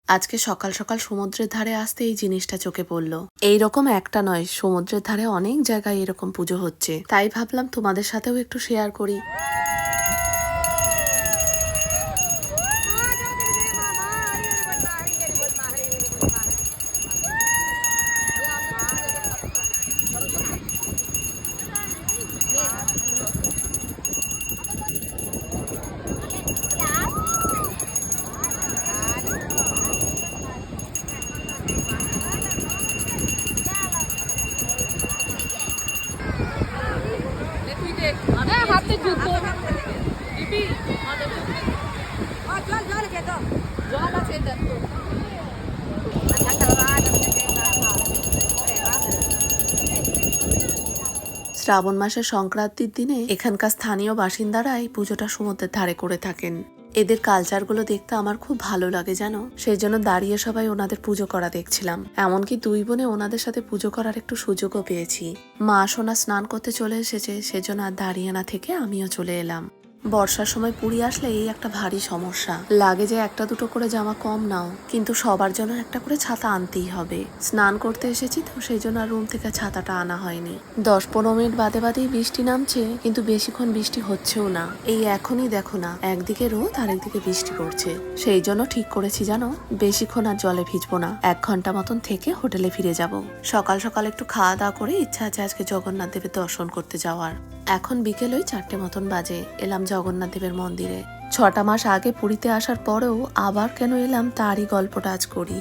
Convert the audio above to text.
আজকে সকাল সকাল সমুদ্রের ধারে আসতে এই জিনিসটা চোখে পড়লো। এইরকম একটা নয়, সমুদ্রের ধারে অনেক জায়গায় এরকম পুজো হচ্ছে, তাই ভাবলাম তোমাদের সাথেও একটু শেয়ার করি। হাতে জুতো দিবি জল জল খেত জল আছে দেখো। শ্রাবণ মাসের সংক্রান্তির দিনে এখানকার স্থানীয় বাসিন্দারা এই পুজোটা সমুদ্রের ধারে করে থাকেন। এদের কালচারগুলো দেখতে আমার খুব ভালো লাগে জানো, সেই জন্য দাঁড়িয়ে সবাই ওনাদের পুজো করা দেখছিলাম। এমনকি দুই বোনে ওনাদের সাথে পুজো করার একটু সুযোগও পেয়েছি। মা সোনা স্নান করতে চলে এসেছে, সেজন্য আর দাঁড়িয়ে না থেকে আমিও চলে এলাম। বর্ষার সময় পুরী আসলে এই একটা ভারী সমস্যা লাগে যে একটা দুটো করে জামা কম নাও, কিন্তু সবার জন্য একটা করে ছাতা আনতেই হবে। স্নান করতে এসেছি তো সেই জন্য আর রুম থেকে ছাতাটা আনা হয়নি। 10-15 মিনিট বাদে বাদেই বৃষ্টি নামছে, কিন্তু বেশিক্ষণ বৃষ্টি হচ্ছেও না। এই এখনই দেখো না, একদিকে রোদ আর একদিকে বৃষ্টি পড়ছে। সেই জন্য ঠিক করেছি জানো, বেশিক্ষণ আর জলে ভিজবো না, 1 ঘন্টা মতন থেকে হোটেলে ফিরে যাব। সকাল সকাল একটু খাওয়া দাওয়া করে ইচ্ছা আছে আজকে জগন্নাথ দেবের দর্শন করতে যাওয়ার। এখন বিকেল ওই 4টে মতন বাজে, এলাম জগন্নাথ দেবের মন্দিরে। 6টা মাস আগে পুরীতে আসার পরেও আবার কেন এলাম তারই গল্পটা আজ করি।